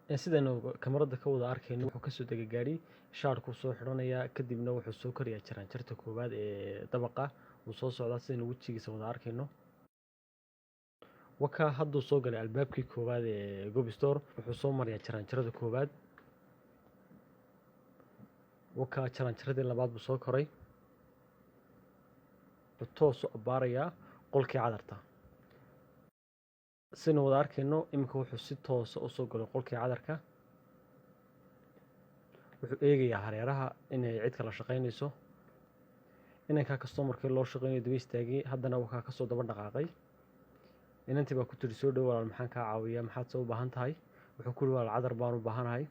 sidaynu kamarada ka wada arkayno wuxuu kasoo degay gaari shaarku soo xidhanayaa kadibna wuxuu soo korayaa jaraanjarta koowaad ee dabaqa uu soo socdaa sidaynu wejigiisa wada arkayno. Wakaa hadduu soo galay albaabkii koowaad ee Gobi Store wuxuu soo marayaa jaraanjarada koowaad. Wakaa jaraanjaradii labaad buu soo koray wuxuu toos u abbaarayaa qolkii cadarta. sidaynu wada arkayno iminka wuxuu si toosa u soo galay qolkii cadarka. wuxuu eegayaa hareeraha inay cid kala shaqaynayso. inankaa customerkii loo shaqaynayo daba istaagay haddana wakaa ka soo daba dhaqaaqay. inantii baa ku tiri soo dhow walaal maxaan kaa caawiyaa maxaad soo u baahan tahay. wuxuu ku yidhi walaal cadar baan u baahanahay.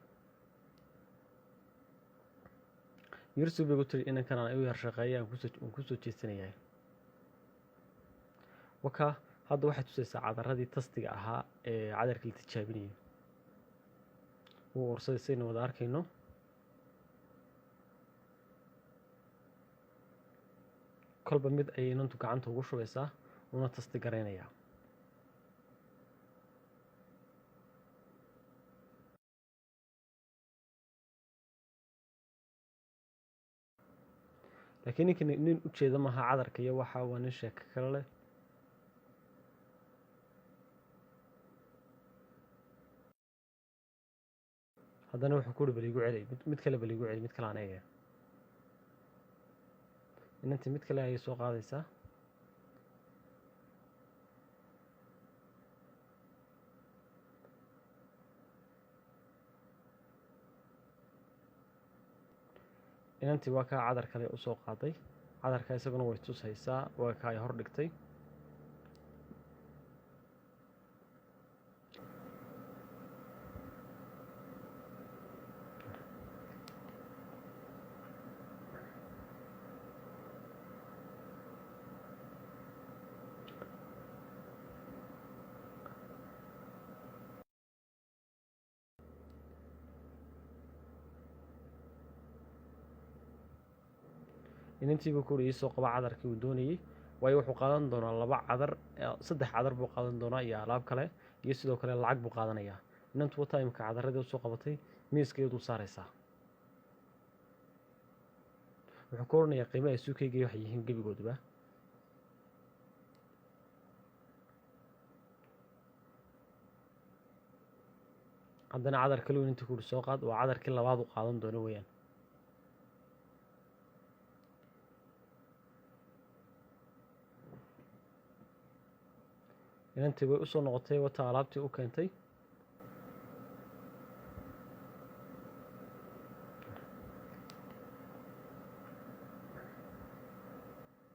yursu bay ku tiri inankan aan u yar shaqeeyay aan ku soo jeesanayaa. wakaa hadda waxay tusaysaa cadaradii tastiga ahaa ee cadarka la tijaabinayay. wuu ursaday sidaynu wada arkayno. kolba mid ayay inantu gacanta ugu shubaysaa una tasti garaynayaa. laakiin ninkan nin u jeeda maaha cadarka iyo waxa waa nin sheeko kale leh. haddana wuxuu ku yidhi bal igu celi mid kale bal igu celi mid kale aan eegaya. inantii mid kale ayay soo qaadaysaa. inantii waa kaa cadar kale u soo qaaday. cadarka isaguna way tusaysaa waa kaa ay hor dhigtay. inantiibuu ku yidhi iisoo qaba cadarkii uu doonayey waayo wuxuu qaadan doonaa 2 cadar 3 cadar buu qaadan doonaa iyo alaab kale iyo sidoo kale lacag buu qaadanayaa. inantu wataa imika cadaradii u soo qabatay miiskeedu saaraysaa. wuxuu ku oranayaa qiimaha suuqayga waxay yihiin gebigooduba. haddana cadar kale uu inantii ku yidhi soo qaad waa cadarkii labaad u qaadan doono weeyaan. inantii way u soo noqotay wataa alaabtii u keentay.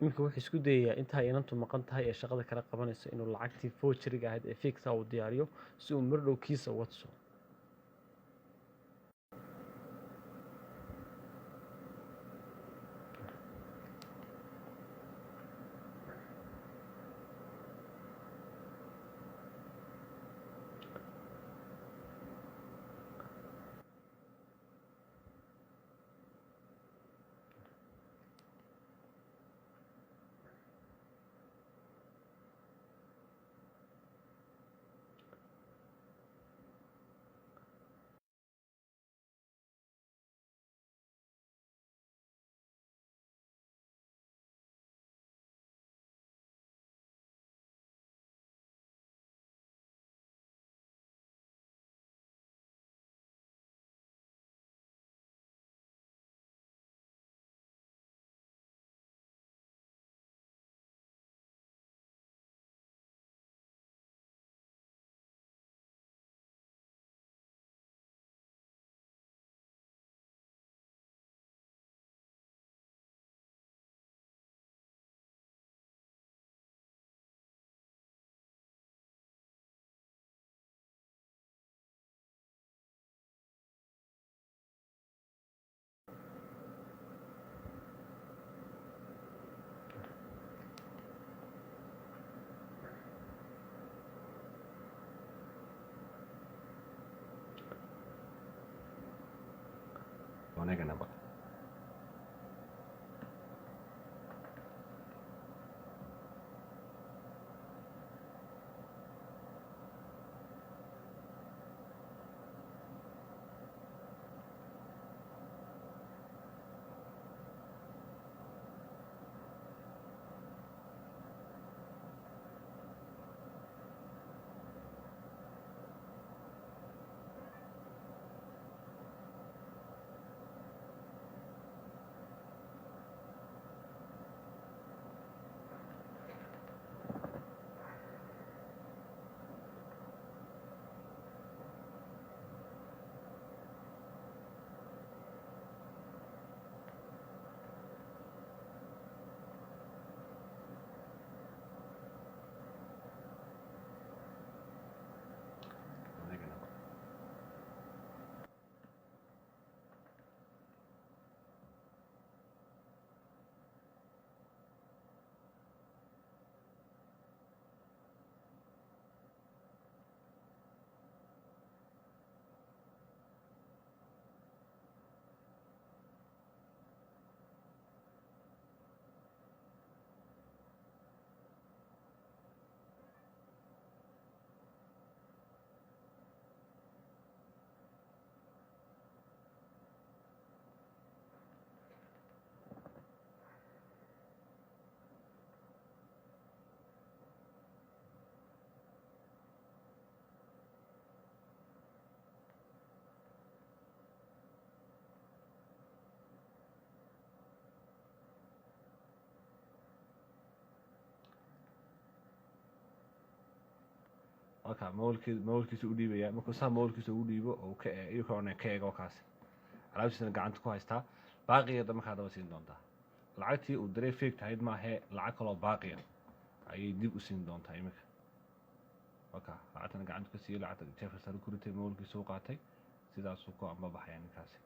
iminka wuxuu isku dayayaa intaa inantu maqan tahay ee shaqada kala qabanayso inuu lacagtii foojariga ahayd ee fiigta uu diyaariyo si uu mar dhow kiisa uga tuso. Kenapa? marka mawlkiisa u dhiibaya markuu saa mawlkiisa u dhiibo oo ka iyagoo aan ka eego kaas alaabtiisana gacanta ku haystaa baaqigeeda markaa daba siin doontaa lacagtii uu daray fake tahayd maahe lacag kaloo baaqiya ayay dib u siin doontaa iminka marka lacagtana gacanta ka siiyey lacagta jeefka sare ku ritay mawlkiisa u qaatay sidaasuu ku amba baxaya ninkaasi